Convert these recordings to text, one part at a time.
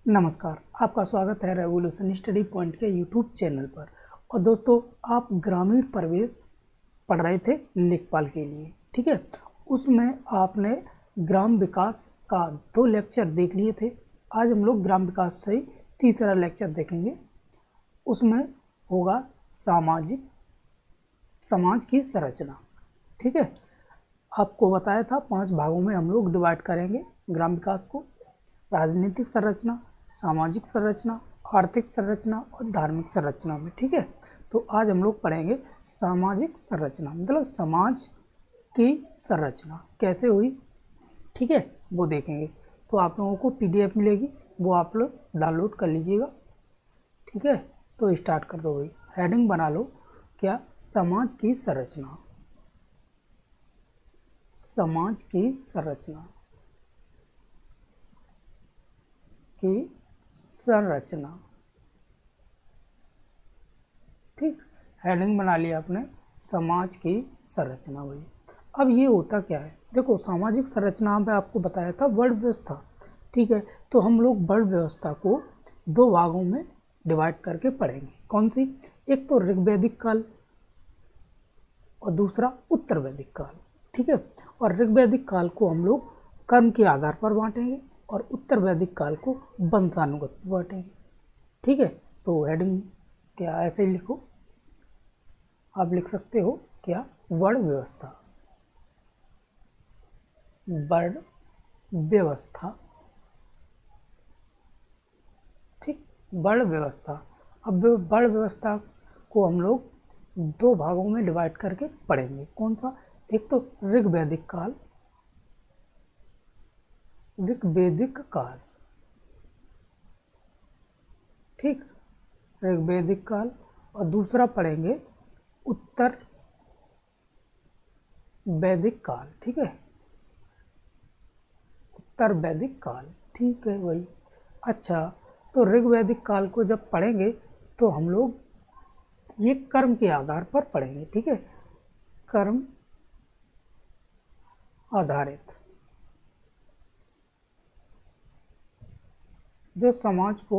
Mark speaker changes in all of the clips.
Speaker 1: नमस्कार, आपका स्वागत है रेवोल्यूशन स्टडी पॉइंट के यूट्यूब चैनल पर। और दोस्तों, आप ग्रामीण प्रवेश पढ़ रहे थे लेखपाल के लिए, ठीक है। उसमें आपने ग्राम विकास का 2 लेक्चर देख लिए थे। आज हम लोग ग्राम विकास से ही तीसरा लेक्चर देखेंगे। उसमें होगा समाज की संरचना, ठीक है। आपको बताया था 5 भागों में हम लोग डिवाइड करेंगे ग्राम विकास को: राजनीतिक संरचना, सामाजिक संरचना, आर्थिक संरचना और धार्मिक संरचना में, ठीक है। तो आज हम लोग पढ़ेंगे सामाजिक संरचना, मतलब समाज की संरचना कैसे हुई, ठीक है, वो देखेंगे। तो आप लोगों को PDF मिलेगी, वो आप लोग डाउनलोड कर लीजिएगा, ठीक है। तो स्टार्ट कर दो भाई, हेडिंग बना लो, क्या? समाज की संरचना। समाज की संरचना की संरचना, ठीक। हेडिंग बना लिया आपने, समाज की संरचना भाई। अब ये होता क्या है, देखो, सामाजिक संरचना में आपको बताया था वर्ण व्यवस्था, ठीक है। तो हम लोग वर्ण व्यवस्था को 2 भागों में डिवाइड करके पढ़ेंगे। कौन सी? एक तो ऋग्वैदिक काल और दूसरा उत्तर वैदिक काल, ठीक है। और ऋग्वैदिक काल को हम लोग कर्म के आधार पर बांटेंगे और उत्तर वैदिक काल को वंशानुगत बांटेंगे, ठीक है। तो हेडिंग क्या ऐसे ही लिखो, आप लिख सकते हो क्या? वर्ण व्यवस्था। वर्ण व्यवस्था, ठीक, वर्ण व्यवस्था। अब वर्ण व्यवस्था को हम लोग 2 भागों में डिवाइड करके पढ़ेंगे। कौन सा? एक तो ऋग्वैदिक काल, ऋग्वैदिक काल, ठीक, ऋग्वैदिक काल। और दूसरा पढ़ेंगे उत्तर वैदिक काल, ठीक है, उत्तर वैदिक काल, ठीक है भाई। अच्छा, तो ऋग्वैदिक काल को जब पढ़ेंगे तो हम लोग ये कर्म के आधार पर पढ़ेंगे, ठीक है, कर्म आधारित। जो समाज को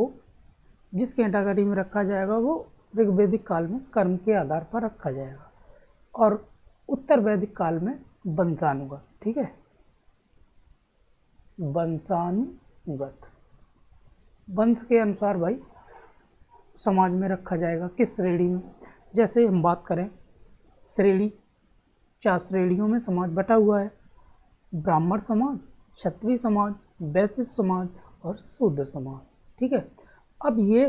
Speaker 1: जिस कैटेगरी में रखा जाएगा वो ऋग्वैदिक काल में कर्म के आधार पर रखा जाएगा, और उत्तर वैदिक काल में वंशानुगत, ठीक है, वंशानुगत। वंश के अनुसार भाई समाज में रखा जाएगा, किस श्रेणी में। जैसे हम बात करें श्रेणी, 4 श्रेणियों में समाज बटा हुआ है: ब्राह्मण समाज, क्षत्रिय समाज, वैश्य समाज और शूद्र समाज, ठीक है। अब ये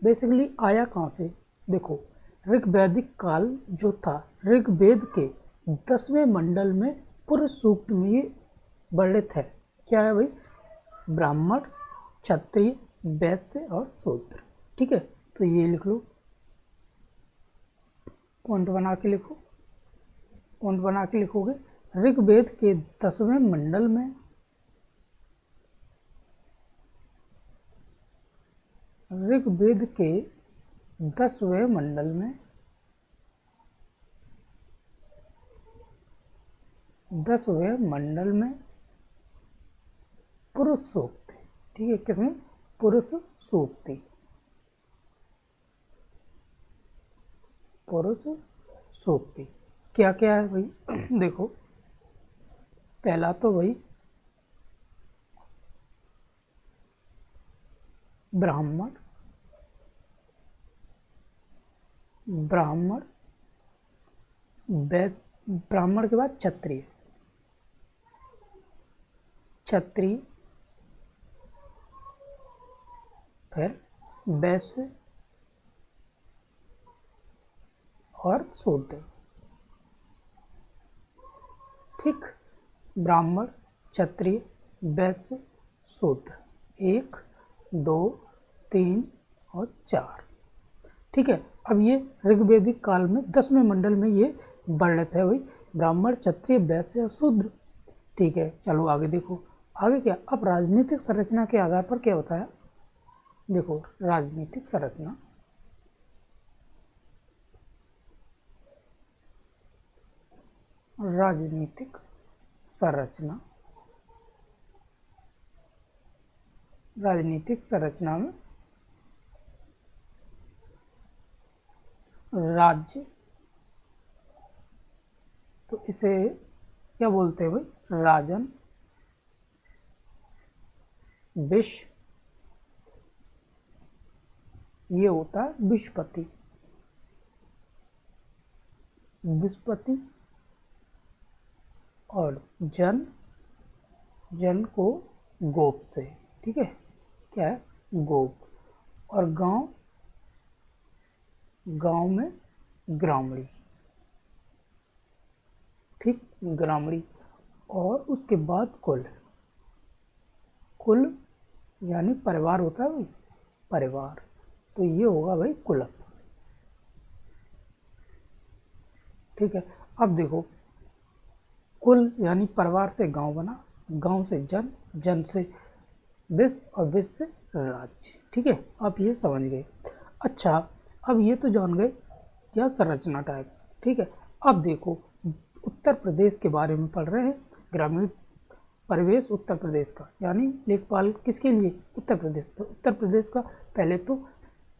Speaker 1: बेसिकली आया कहाँ से? देखो, ऋग्वैदिक काल जो था, ऋग्वेद के 10वें मंडल में पुरुष सूक्त में ये वर्णित है। क्या है भाई? ब्राह्मण, क्षत्रिय, वैश्य और शूद्र, ठीक है। तो ये लिख लो, पॉइंट बना के लिखो, पॉइंट बना के लिखोगे। ऋग्वेद के 10वें मंडल में, ऋग्वेद के 10वें मंडल में, 10वें मंडल में पुरुष सूक्त, ठीक है, किसमें? पुरुष सूक्ति, पुरुष सूक्ति। क्या क्या है भाई? देखो, पहला तो भाई ब्राह्मण, ब्राह्मण, वैश्य, ब्राह्मण के बाद क्षत्रिय, क्षत्रिय, फिर वैश्य और शूद्र, ठीक। ब्राह्मण, क्षत्रिय, वैश्य, शूद्र, 1 2 3 और 4, ठीक है। अब ये ऋग्वैदिक काल में 10वें मंडल में ये वर्णित है भाई, ब्राह्मण, क्षत्रिय, वैश्य और शूद्र, ठीक है। चलो आगे देखो, आगे क्या? अब राजनीतिक संरचना के आधार पर क्या बताया, देखो, राजनीतिक संरचना, राजनीतिक संरचना, राजनीतिक संरचना में राज्य, तो इसे क्या बोलते हैं भाई, राजन, विश्व, ये होता है विश्वपति, विश्वपति, और जन, जन को गोप से, ठीक है, क्या है, गोप, और गांव, गांव में ग्रामणी, ठीक, ग्रामणी, और उसके बाद कुल, कुल यानी परिवार होता है भाई, परिवार, तो ये होगा भाई कुलप, ठीक है। अब देखो, कुल यानी परिवार से गांव बना, गांव से जन, जन से विश्व, और विश्व से राज्य, ठीक है, आप ये समझ गए। अच्छा, अब ये तो जान गए क्या संरचना टाइप, ठीक है। अब देखो, उत्तर प्रदेश के बारे में पढ़ रहे हैं, ग्रामीण परिवेश उत्तर प्रदेश का, यानी लेखपाल किसके लिए, उत्तर प्रदेश, तो उत्तर प्रदेश का पहले तो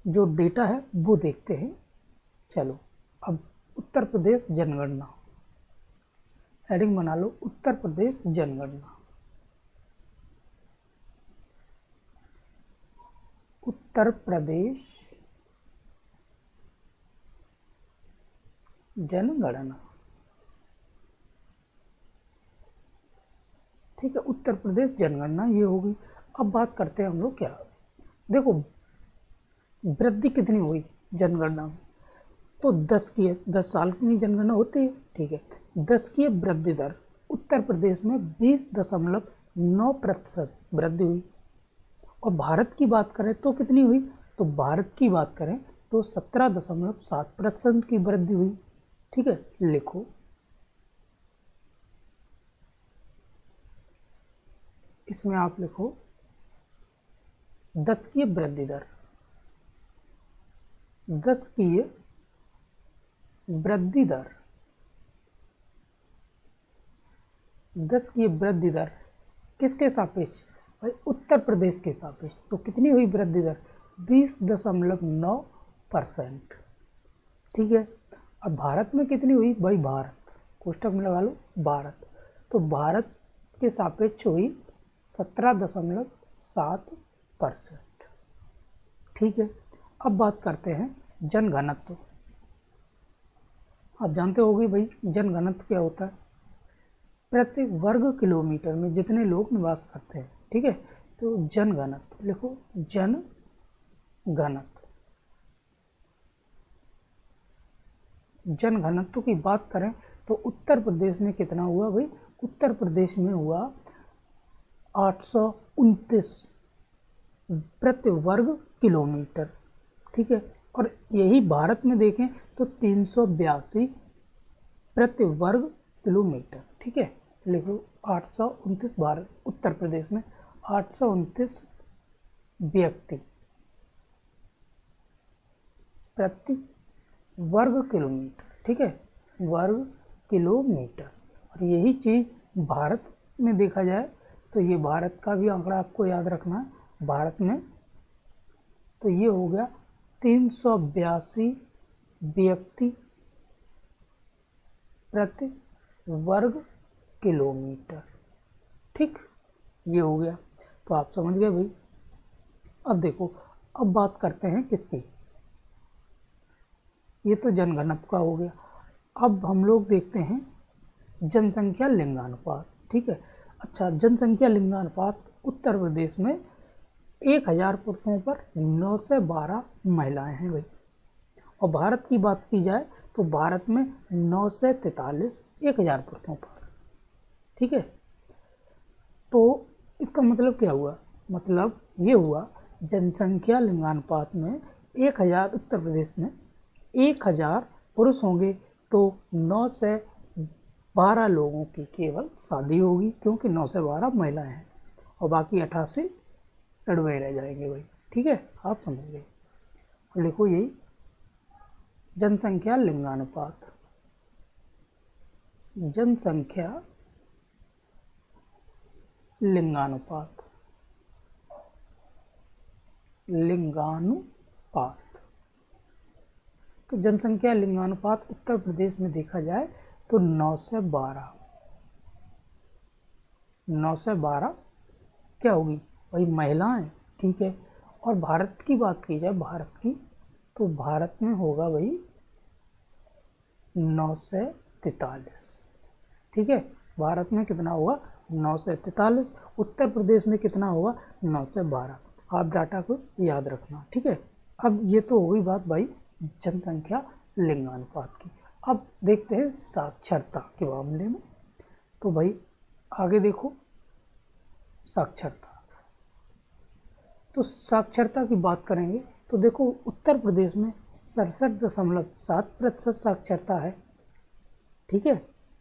Speaker 1: जो डेटा है वो देखते हैं। चलो, अब उत्तर प्रदेश जनगणना, हेडिंग बना लो, उत्तर प्रदेश जनगणना, उत्तर प्रदेश जनगणना, ठीक है, उत्तर प्रदेश जनगणना ये होगी। अब बात करते हैं हम लोग क्या, देखो वृद्धि कितनी हुई जनगणना में, तो 10 साल की जनगणना होती है, ठीक है, 10 की वृद्धि दर उत्तर प्रदेश में 20.9% वृद्धि हुई। और भारत की बात करें तो कितनी हुई, तो भारत की बात करें तो 17.7% की वृद्धि हुई, ठीक है, लिखो। इसमें आप लिखो 10 की वृद्धि दर, 10 की वृद्धि दर, 10 की वृद्धि दर किसके सापेक्ष भाई, उत्तर प्रदेश के सापेक्ष, तो कितनी हुई वृद्धि दर, 20.9%, ठीक है। अब भारत में कितनी हुई भाई, भारत कोष्टक में लगा लो भारत, तो भारत के सापेक्ष हुई 17.7%, ठीक है। अब बात करते हैं जनघनत्व, आप जानते होंगे भाई जनघनत्व क्या होता है, प्रति वर्ग किलोमीटर में जितने लोग निवास करते हैं, ठीक है, तो जनघनत्व लिखो, जनघनत्व, जनघनत्व की बात करें तो उत्तर प्रदेश में कितना हुआ भाई, उत्तर प्रदेश में हुआ 829 प्रति वर्ग किलोमीटर, ठीक है। और यही भारत में देखें तो 382 प्रति वर्ग किलोमीटर, ठीक है, लिख लो 829 भारत, उत्तर प्रदेश में 829 व्यक्ति प्रति वर्ग किलोमीटर, ठीक है, वर्ग किलोमीटर। और यही चीज़ भारत में देखा जाए तो ये भारत का भी आंकड़ा आपको याद रखना है, भारत में तो ये हो गया 382 व्यक्ति प्रति वर्ग किलोमीटर, ठीक, ये हो गया, तो आप समझ गए भाई। अब देखो, अब बात करते हैं किसकी, ये तो जनगणना का हो गया। अब हम लोग देखते हैं जनसंख्या लिंगानुपात, ठीक है। अच्छा, जनसंख्या लिंगानुपात उत्तर प्रदेश में 1000 पुरुषों पर 912 महिलाएं हैं भाई, और भारत की बात की जाए तो भारत में 943 1000 पुरुषों पर, ठीक है। तो इसका मतलब क्या हुआ, मतलब ये हुआ जनसंख्या लिंगानुपात में 1000, उत्तर प्रदेश में 1000 पुरुष होंगे तो 9 से 12 लोगों की केवल शादी होगी, क्योंकि 9 से 12 महिलाएं हैं और बाकी 88 लड़वे रह जाएंगे भाई, ठीक है, आप समझ गए। लिखो यही जनसंख्या लिंगानुपात, जनसंख्या लिंगानुपात, लिंगानुपात। तो जनसंख्या लिंगानुपात उत्तर प्रदेश में देखा जाए तो 9 से 12, 9 से 12 क्या होगी भाई, महिलाएं। ठीक है। और भारत की बात की जाए, भारत की, तो भारत में होगा भाई 9 से 43। ठीक है। भारत में कितना होगा, 9 से 43। उत्तर प्रदेश में कितना होगा, 9 से 12। आप डाटा को याद रखना। ठीक है। अब ये तो हो गई बात भाई जनसंख्या लिंगानुपात की। अब देखते हैं साक्षरता के मामले में। तो भाई आगे देखो साक्षरता। तो साक्षरता की बात करेंगे तो देखो उत्तर प्रदेश में 67.7% साक्षरता है। ठीक है।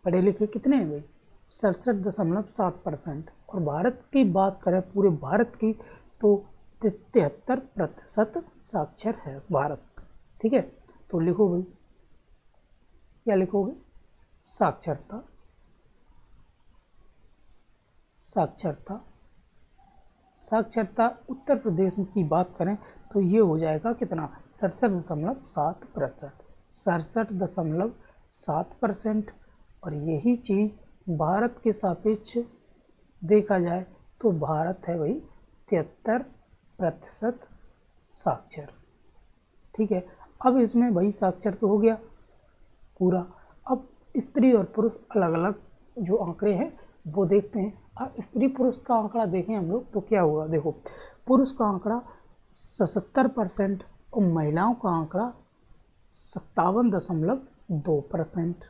Speaker 1: पढ़े लिखे कितने हैं भाई, 67.7%। और भारत की बात करें पूरे भारत की तो 73% साक्षर है भारत। ठीक है। तो लिखो भाई, क्या लिखोगे, साक्षरता, साक्षरता, साक्षरता उत्तर प्रदेश की बात करें तो ये हो जाएगा कितना, 67.7%, 67.7%। और यही चीज़ भारत के सापेक्ष देखा जाए तो भारत है भाई 73% साक्षर। ठीक है। अब इसमें भाई साक्षर तो हो गया पूरा। अब स्त्री और पुरुष अलग अलग जो आंकड़े हैं वो देखते हैं। अब स्त्री पुरुष का आंकड़ा देखें हम लोग तो क्या होगा, देखो पुरुष का आंकड़ा 77% और महिलाओं का आंकड़ा 57.2%।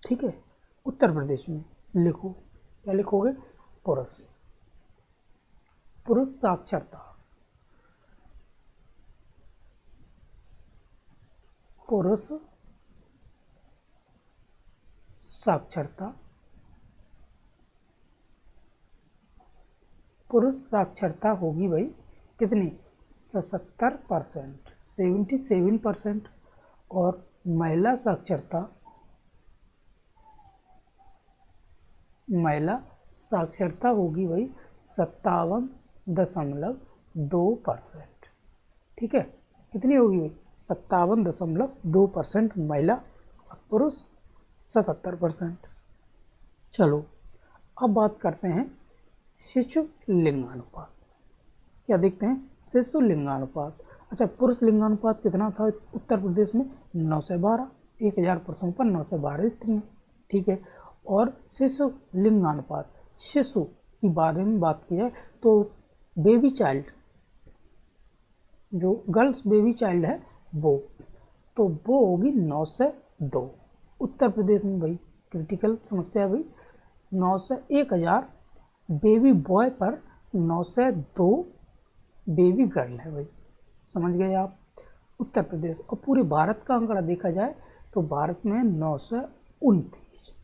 Speaker 1: ठीक है। उत्तर प्रदेश में लिखो, क्या लिखोगे, पुरुष, पुरुष साक्षरता, पुरुष साक्षरता, पुरुष साक्षरता होगी भाई कितनी, 77%, 77%। और महिला साक्षरता, महिला साक्षरता होगी भाई 57.2%। ठीक है। कितनी होगी भाई, 57.2% महिला, पुरुष 77%। चलो अब बात करते हैं शिशु लिंगानुपात। क्या देखते हैं, शिशु लिंगानुपात। अच्छा, पुरुष लिंगानुपात कितना था उत्तर प्रदेश में, 9 से 12, 1000 पुरुषों पर 9 से 12 स्त्रियाँ। ठीक है। और शिशु लिंगानुपात, शिशु के बारे में बात की जाए तो बेबी चाइल्ड, जो गर्ल्स बेबी चाइल्ड है वो, तो वो होगी 9 से 2। उत्तर प्रदेश में भाई क्रिटिकल समस्या है भाई, 9 से 1000 बेबी बॉय पर 9 से 2 बेबी गर्ल है भाई। समझ गए आप। उत्तर प्रदेश। और पूरे भारत का आंकड़ा देखा जाए तो भारत में 9 से 29।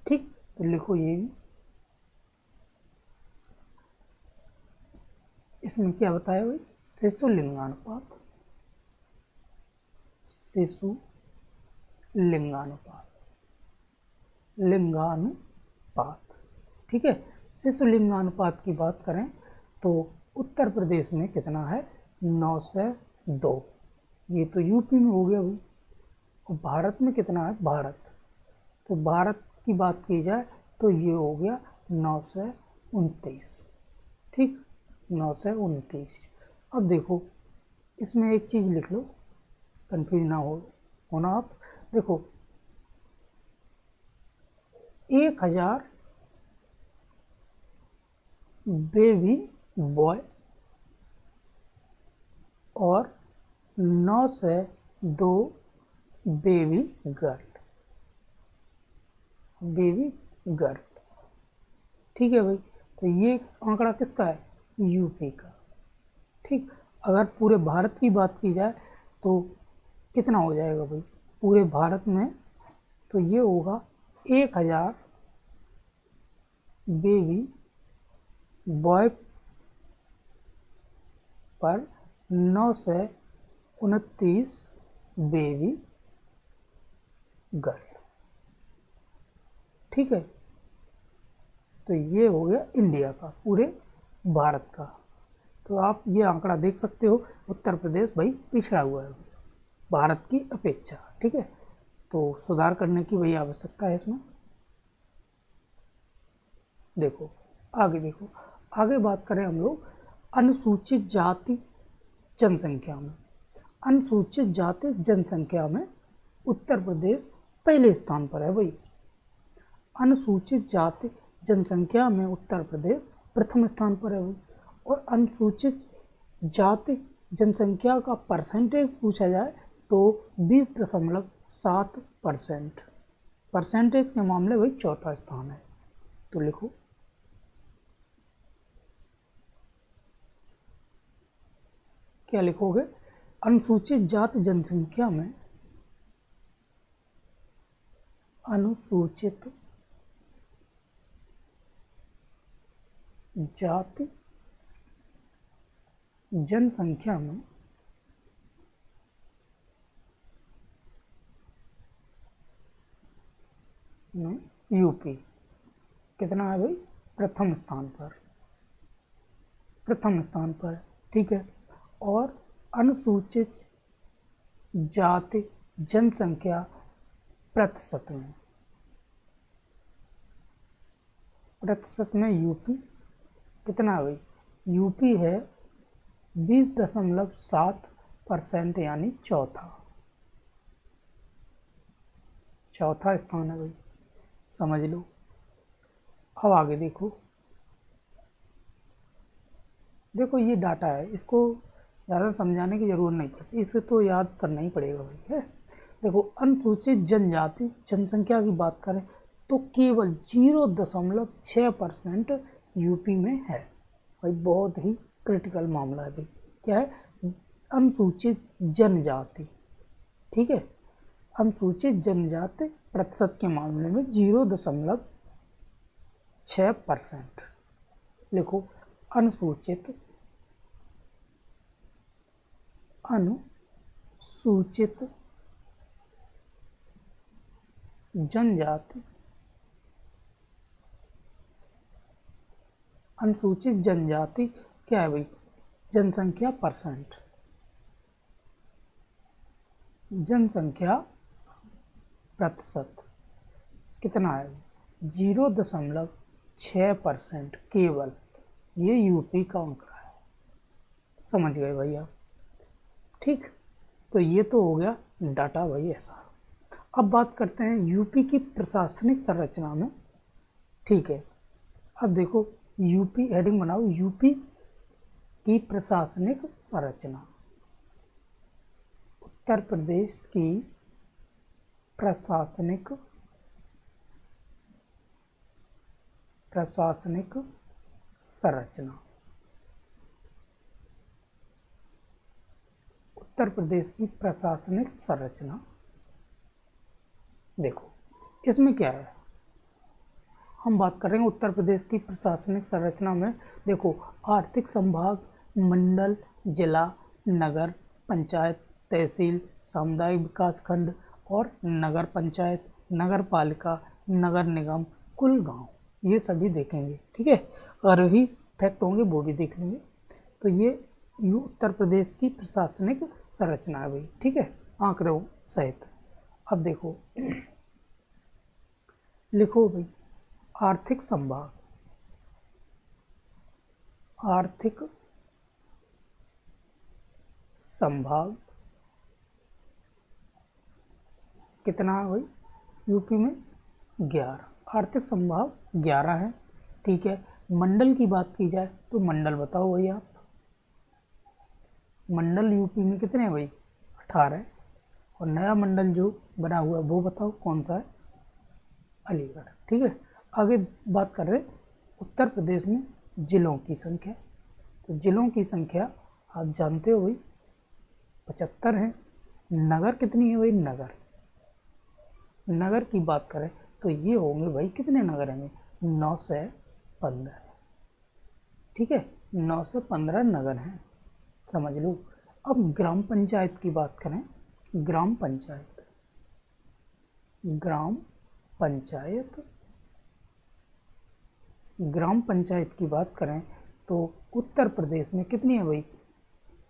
Speaker 1: ठीक। तो लिखो ये भी, इसमें क्या बताया भाई, शिशु लिंगानुपात, शिशु लिंगानुपात, लिंगानुपात। ठीक है। शिशु लिंगानुपात की बात करें तो उत्तर प्रदेश में कितना है, 9 से 2। ये तो यूपी में हो गया भाई। और भारत में कितना है, भारत, तो भारत की बात की जाए तो ये हो गया 9 से 29। ठीक, 9 से 29। अब देखो इसमें एक चीज़ लिख लो, कन्फ्यूज ना होना आप। देखो 1000 बेबी बॉय और 9 से 2 बेबी गर्ल, बेबी गर्ल। ठीक है भाई। तो ये आंकड़ा किसका है, यूपी का। ठीक। अगर पूरे भारत की बात की जाए तो कितना हो जाएगा भाई पूरे भारत में, तो ये होगा 1000 बेबी बॉय पर 9 से 29 बेबी गर्ल। ठीक है। तो ये हो गया इंडिया का, पूरे भारत का। तो आप ये आंकड़ा देख सकते हो, उत्तर प्रदेश भाई पिछड़ा हुआ है भारत की अपेक्षा। ठीक है, तो सुधार करने की भाई आवश्यकता है इसमें। देखो देखो आगे बात करें हम लोग अनुसूचित जाति जनसंख्या में। अनुसूचित जाति जनसंख्या में उत्तर प्रदेश पहले स्थान पर है भाई। अनुसूचित जाति जनसंख्या में उत्तर प्रदेश प्रथम स्थान पर है भाई। और अनुसूचित जाति जनसंख्या का परसेंटेज पूछा जाए तो 20.7%। परसेंटेज के मामले भाई चौथा स्थान है। तो लिखो क्या लिखोगे, अनुसूचित जाति जनसंख्या में अनुसूचित जाति जनसंख्या में यूपी कितना है भाई, प्रथम स्थान पर। ठीक है, और अनुसूचित जाति जनसंख्या प्रतिशत में यूपी कितना है भाई, यूपी है 20.7% यानी चौथा स्थान है भाई, समझ लो। अब आगे देखो ये डाटा है, इसको ज़्यादा समझाने की ज़रूरत नहीं पड़ती, इसे तो याद करना ही पड़ेगा भाई है। देखो अनुसूचित जनजाति जनसंख्या की बात करें तो केवल 0.6% यूपी में है भाई। बहुत ही क्रिटिकल मामला है भाई। क्या है, अनुसूचित जनजाति। ठीक है, अनुसूचित जनजाति प्रतिशत के मामले में 0.6%। लिखो अनुसूचित जनजाति अनुसूचित जनजाति क्या है भाई, जनसंख्या परसेंट, जनसंख्या प्रतिशत कितना है, 0.6% केवल। ये यूपी का आंकड़ा है, समझ गए भाई आप। ठीक, तो ये तो हो गया डाटा भाई ऐसा। अब बात करते हैं यूपी की प्रशासनिक संरचना में। ठीक है, अब देखो यूपी हेडिंग बनाओ, यूपी की प्रशासनिक संरचना। उत्तर प्रदेश की प्रशासनिक संरचना। उत्तर प्रदेश की प्रशासनिक संरचना देखो इसमें क्या है, हम बात करेंगे उत्तर प्रदेश की प्रशासनिक संरचना में। देखो आर्थिक संभाग, मंडल, जिला, नगर पंचायत, तहसील, सामुदायिक विकास खंड और नगर पंचायत, नगर पालिका, नगर निगम, कुल गांव, ये सभी देखेंगे। ठीक है, और भी फैक्ट होंगे वो भी देख लेंगे। तो ये उत्तर प्रदेश की प्रशासनिक संरचना है भाई। ठीक है, आंकड़ों सहित। अब देखो लिखो भाई आर्थिक संभाग, आर्थिक संभाग कितना है भाई, यूपी में 11, आर्थिक संभाग 11 है। ठीक है, मंडल की बात की जाए तो मंडल बताओ भाई आप, मंडल यूपी में कितने हैं भाई, 18। और नया मंडल जो बना हुआ है वो बताओ कौन सा है, अलीगढ़। ठीक है, आगे बात कर रहे उत्तर प्रदेश में जिलों की संख्या। तो जिलों की संख्या आप जानते हो भाई 75 है। नगर कितनी है भाई, नगर की बात करें तो ये होंगे भाई कितने नगर हैं, 915। ठीक है, 915 नगर हैं, समझ लो। अब ग्राम पंचायत की बात करें, ग्राम पंचायत की बात करें तो उत्तर प्रदेश में कितनी है भाई,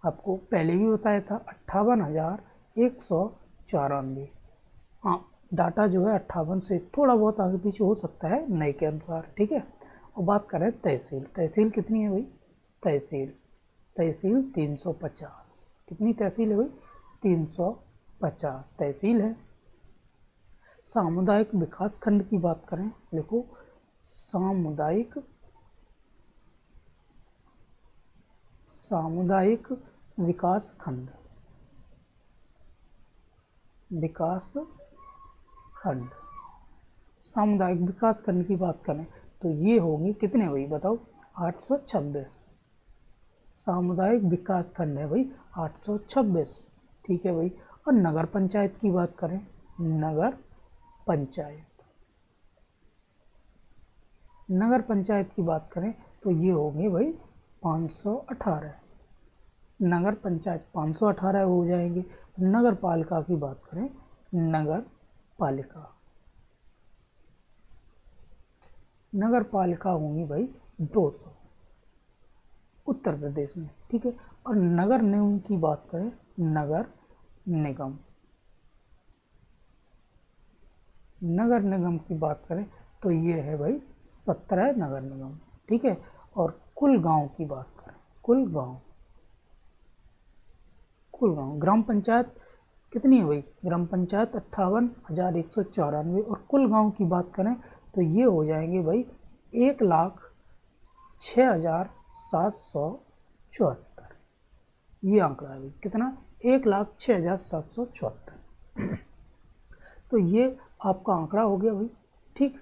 Speaker 1: आपको पहले भी बताया था 58,194। हाँ, डाटा जो है 58 से थोड़ा बहुत आगे पीछे हो सकता है नए के अनुसार, ठीक है। और बात करें तहसील, तहसील कितनी है भाई, तहसील 350। कितनी तहसील है भाई, 350 तहसील है। सामुदायिक विकास खंड की बात करें, देखो सामुदायिक विकास खंड, सामुदायिक विकास खंड की बात करें तो ये होंगे कितने भाई बताओ, 826। सामुदायिक विकास खंड है भाई 826, ठीक है भाई। और नगर पंचायत की बात करें, नगर पंचायत की बात करें तो ये होंगे भाई 518। नगर पंचायत 518 हो जाएंगे। नगर पालिका की बात करें, नगर पालिका होंगी भाई 200 उत्तर प्रदेश में, ठीक है। और नगर निगम की बात करें, नगर निगम की बात करें तो ये है भाई 17 नगर निगम, ठीक है। और कुल गांव की बात करें, कुल गांव ग्राम पंचायत कितनी है भाई, ग्राम पंचायत 58,194। और कुल गांव की बात करें तो ये हो जाएंगे भाई 1,06,774। ये आंकड़ा है भाई, कितना, 1,06,774। तो ये आपका आंकड़ा हो गया भाई, ठीक।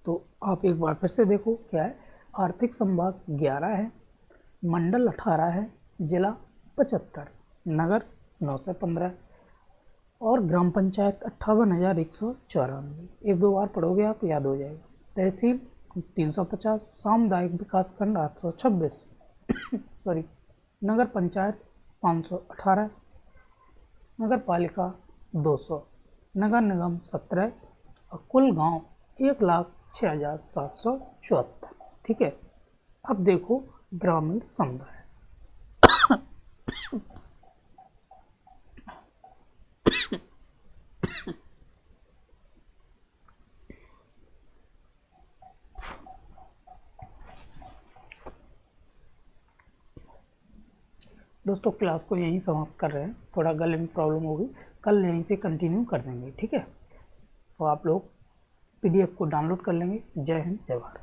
Speaker 1: तो आप एक बार फिर से देखो क्या है, आर्थिक संभाग 11 है, मंडल 18 है, जिला 75, नगर 9 से 15 और ग्राम पंचायत 58,194। एक दो बार पढ़ोगे आप याद हो जाएगा। तहसील 350, सामुदायिक विकास खंड 826 सॉरी, नगर पंचायत 518, नगर पालिका 200, नगर निगम 17 और कुल गांव 1,06,774, ठीक है। अब देखो ग्रामीण समुदाय, दोस्तों क्लास को यहीं समाप्त कर रहे हैं, थोड़ा गले में प्रॉब्लम होगी, कल यहीं से कंटिन्यू कर देंगे, ठीक है। तो आप लोग PDF को डाउनलोड कर लेंगे। जय हिंद, जय भारत।